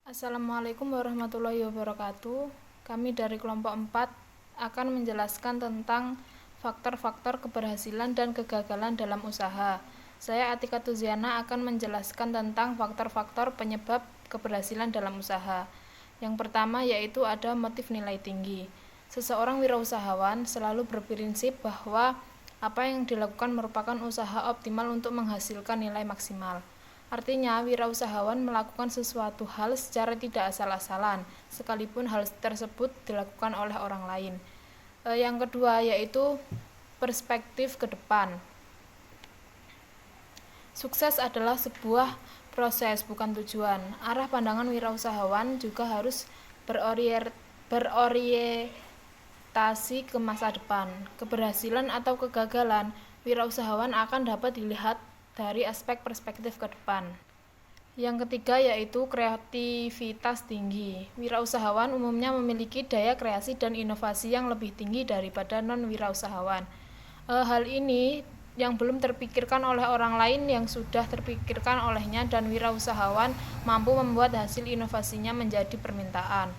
Assalamualaikum warahmatullahi wabarakatuh. Kami dari kelompok 4 akan menjelaskan tentang faktor-faktor keberhasilan dan kegagalan dalam usaha. Saya Atika Tuziana akan menjelaskan tentang faktor-faktor penyebab keberhasilan dalam usaha. Yang pertama yaitu ada motif nilai tinggi. Seseorang wirausahawan selalu berprinsip bahwa apa yang dilakukan merupakan usaha optimal untuk menghasilkan nilai maksimal. Artinya, wirausahawan melakukan sesuatu hal secara tidak asal-asalan, sekalipun hal tersebut dilakukan oleh orang lain. Yang kedua yaitu perspektif ke depan. Sukses adalah sebuah proses, bukan tujuan. Arah pandangan wirausahawan juga harus berorientasi ke masa depan. Keberhasilan atau kegagalan wirausahawan akan dapat dilihat dari aspek perspektif ke depan. Yang ketiga yaitu kreativitas tinggi. Wirausahawan umumnya memiliki daya kreasi dan inovasi yang lebih tinggi daripada non-wirausahawan. Hal ini yang belum terpikirkan oleh orang lain yang sudah terpikirkan olehnya, dan wirausahawan mampu membuat hasil inovasinya menjadi permintaan.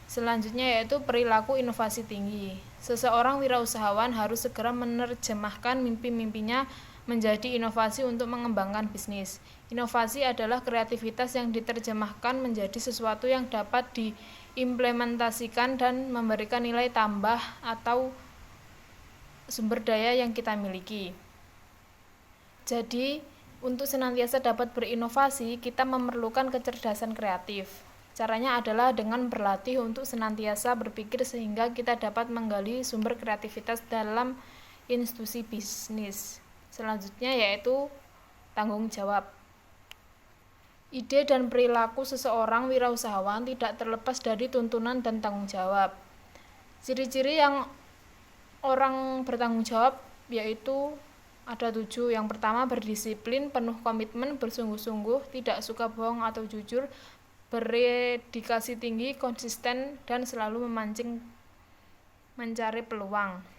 Selanjutnya yaitu perilaku inovasi tinggi. Seseorang wirausahawan harus segera menerjemahkan mimpi-mimpinya menjadi inovasi untuk mengembangkan bisnis. Inovasi adalah kreativitas yang diterjemahkan menjadi sesuatu yang dapat diimplementasikan dan memberikan nilai tambah atau sumber daya yang kita miliki. Jadi, untuk senantiasa dapat berinovasi, kita memerlukan kecerdasan kreatif. Caranya adalah dengan berlatih untuk senantiasa berpikir sehingga kita dapat menggali sumber kreativitas dalam institusi bisnis. Selanjutnya yaitu tanggung jawab. Ide dan perilaku seseorang wirausahawan tidak terlepas dari tuntunan dan tanggung jawab. Ciri-ciri yang orang bertanggung jawab yaitu ada 7. Yang pertama, berdisiplin, penuh komitmen, bersungguh-sungguh, tidak suka bohong atau jujur, berdedikasi tinggi, konsisten, dan selalu mencari peluang.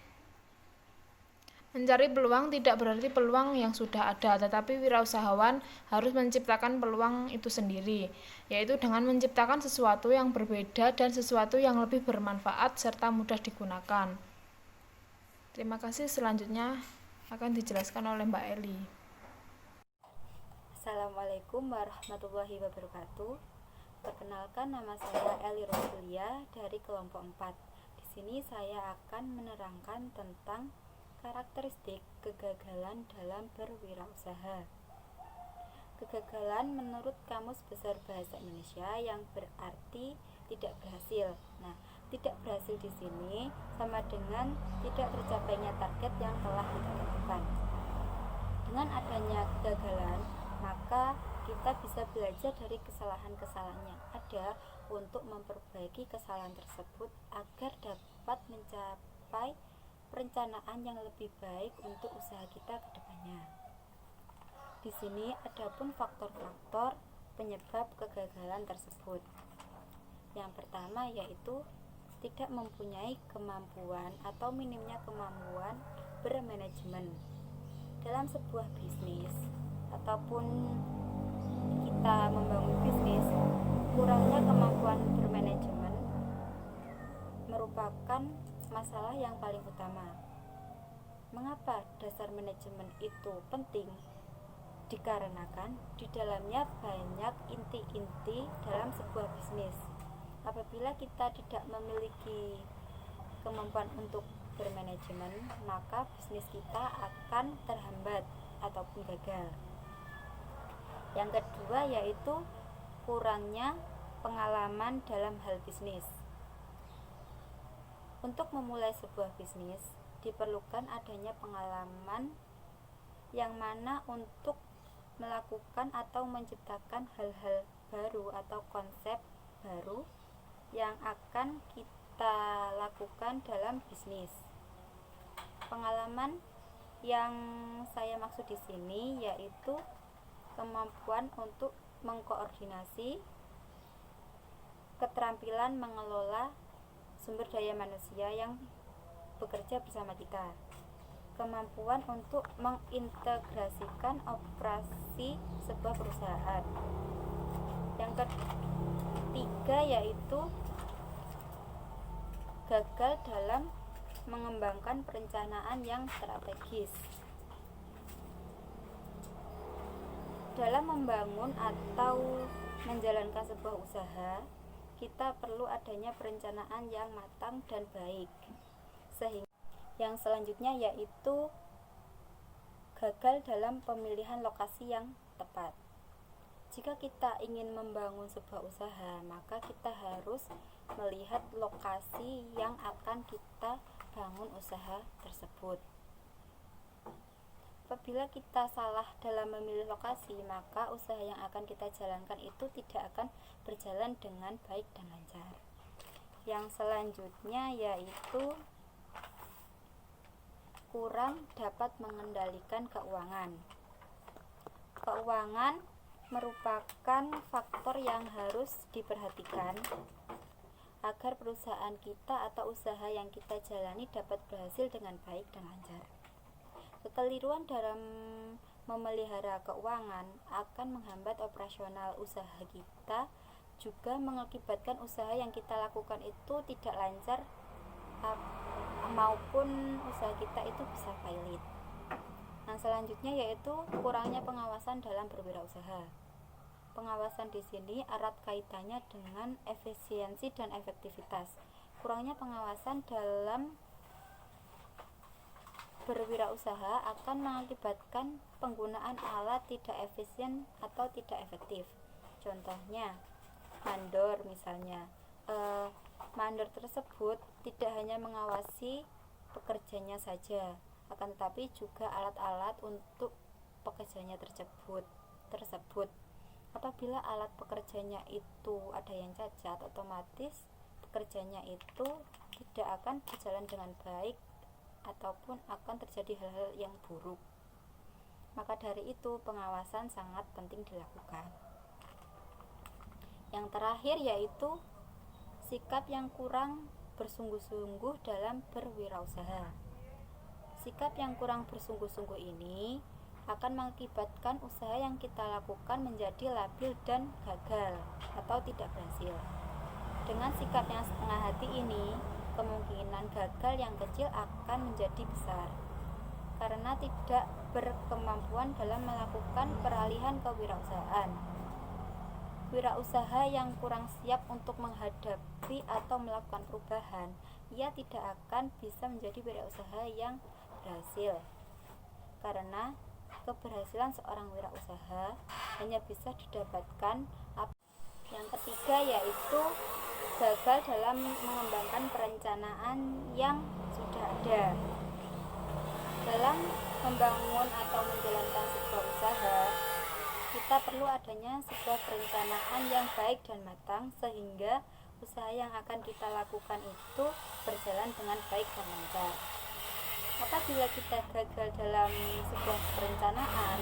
Mencari peluang tidak berarti peluang yang sudah ada, tetapi wirausahawan harus menciptakan peluang itu sendiri, yaitu dengan menciptakan sesuatu yang berbeda dan sesuatu yang lebih bermanfaat serta mudah digunakan. Terima kasih. Selanjutnya akan dijelaskan oleh Mbak Eli. Assalamualaikum warahmatullahi wabarakatuh. Perkenalkan, nama saya Eli Rosulia dari kelompok 4. Di sini saya akan menerangkan tentang karakteristik kegagalan dalam berwirausaha. Kegagalan menurut Kamus Besar Bahasa Indonesia yang berarti tidak berhasil. Nah, tidak berhasil di sini sama dengan tidak tercapainya target yang telah kita tentukan. Dengan adanya kegagalan, maka kita bisa belajar dari kesalahan-kesalahan yang ada untuk memperbaiki kesalahan tersebut agar dapat mencapai perencanaan yang lebih baik untuk usaha kita ke depannya. Di sini adapun faktor-faktor penyebab kegagalan tersebut. Yang pertama yaitu tidak mempunyai kemampuan atau minimnya kemampuan bermanajemen. Dalam sebuah bisnis ataupun kita membangun bisnis, kurangnya kemampuan bermanajemen merupakan masalah yang paling utama. Mengapa dasar manajemen itu penting? Dikarenakan di dalamnya banyak inti-inti dalam sebuah bisnis. Apabila kita tidak memiliki kemampuan untuk bermanajemen, maka bisnis kita akan terhambat ataupun gagal. Yang kedua yaitu kurangnya pengalaman dalam hal bisnis. Untuk memulai sebuah bisnis diperlukan adanya pengalaman yang mana untuk melakukan atau menciptakan hal-hal baru atau konsep baru yang akan kita lakukan dalam bisnis. Pengalaman yang saya maksud di sini yaitu kemampuan untuk mengkoordinasi, keterampilan mengelola sumber daya manusia yang bekerja bersama kita, kemampuan untuk mengintegrasikan operasi sebuah perusahaan. ketiga yaitu gagal dalam mengembangkan perencanaan yang strategis. Dalam membangun atau menjalankan sebuah usaha, kita perlu adanya perencanaan yang matang dan baik. Sehingga yang selanjutnya yaitu gagal dalam pemilihan lokasi yang tepat. Jika kita ingin membangun sebuah usaha, maka kita harus melihat lokasi yang akan kita bangun usaha tersebut. Apabila kita salah dalam memilih lokasi, maka usaha yang akan kita jalankan itu tidak akan berjalan dengan baik dan lancar. Yang selanjutnya yaitu kurang dapat mengendalikan keuangan. Keuangan merupakan faktor yang harus diperhatikan agar perusahaan kita atau usaha yang kita jalani dapat berhasil dengan baik dan lancar. Kekeliruan dalam memelihara keuangan akan menghambat operasional usaha kita, juga mengakibatkan usaha yang kita lakukan itu tidak lancar maupun usaha kita itu bisa failit. Nah, selanjutnya yaitu kurangnya pengawasan dalam berwirausaha. Pengawasan di sini erat kaitannya dengan efisiensi dan efektivitas. Kurangnya pengawasan dalam berwirausaha akan mengakibatkan penggunaan alat tidak efisien atau tidak efektif. Contohnya, mandor misalnya. Mandor tersebut tidak hanya mengawasi pekerjanya saja, akan tetapi juga alat-alat untuk pekerjanya tersebut. Apabila alat pekerjanya itu ada yang cacat, otomatis pekerjanya itu tidak akan berjalan dengan baik ataupun akan terjadi hal-hal yang buruk. Maka dari itu pengawasan sangat penting dilakukan. Yang terakhir yaitu sikap yang kurang bersungguh-sungguh dalam berwirausaha. Sikap yang kurang bersungguh-sungguh ini akan mengakibatkan usaha yang kita lakukan menjadi labil dan gagal atau tidak berhasil. Dengan sikap yang setengah hati ini, kemungkinan gagal yang kecil akan menjadi besar karena tidak berkemampuan dalam melakukan peralihan kewirausahaan. Wirausaha yang kurang siap untuk menghadapi atau melakukan perubahan, ia tidak akan bisa menjadi wirausaha yang berhasil, karena keberhasilan seorang wirausaha hanya bisa didapatkan. Yang ketiga yaitu gagal dalam mengembangkan perencanaan yang sudah ada. Dalam membangun atau menjalankan sebuah usaha, kita perlu adanya sebuah perencanaan yang baik dan matang sehingga usaha yang akan kita lakukan itu berjalan dengan baik dan lancar. Apabila kita gagal dalam sebuah perencanaan,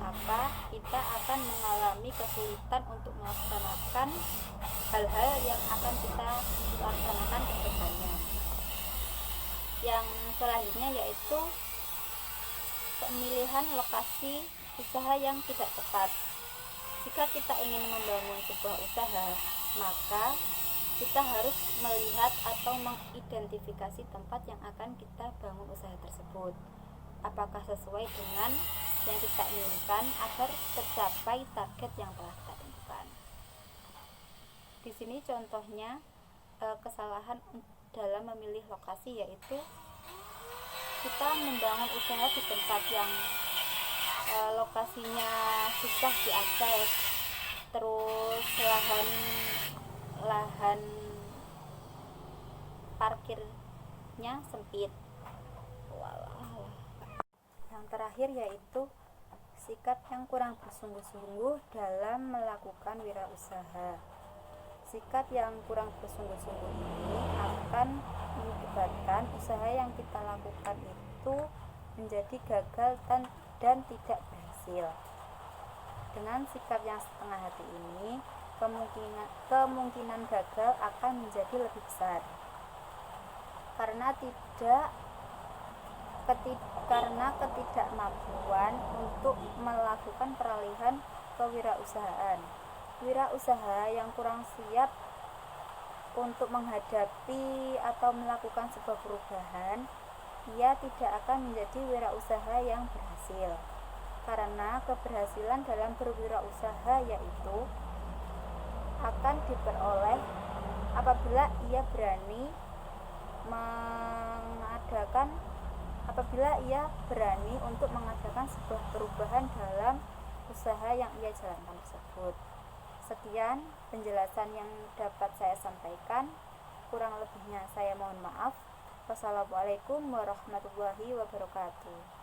maka kita akan mengalami kesulitan untuk melaksanakan hal-hal yang akan kita laksanakan ke depannya. Yang selanjutnya yaitu pemilihan lokasi usaha yang tidak tepat. Jika kita ingin membangun sebuah usaha, maka kita harus melihat atau mengidentifikasi tempat yang akan kita bangun usaha tersebut. Apakah sesuai dengan yang kita inginkan agar tercapai target yang telah kita tentukan. Di sini contohnya kesalahan dalam memilih lokasi yaitu kita membangun usaha di tempat yang lokasinya susah diakses, terus lahan parkirnya sempit. Yang terakhir yaitu sikap yang kurang bersungguh-sungguh dalam melakukan wirausaha. Sikap yang kurang bersungguh-sungguh ini akan mengakibatkan usaha yang kita lakukan itu menjadi gagal dan tidak berhasil. Dengan sikap yang setengah hati ini, kemungkinan gagal akan menjadi lebih besar karena ketidakmampuan untuk melakukan peralihan kewirausahaan. Wirausaha yang kurang siap untuk menghadapi atau melakukan sebuah perubahan, ia tidak akan menjadi wirausaha yang berhasil. Karena keberhasilan dalam berwirausaha yaitu akan diperoleh apabila ia berani untuk mengadakan sebuah perubahan dalam usaha yang ia jalankan tersebut. Sekian penjelasan yang dapat saya sampaikan. Kurang lebihnya saya mohon maaf. Wassalamualaikum warahmatullahi wabarakatuh.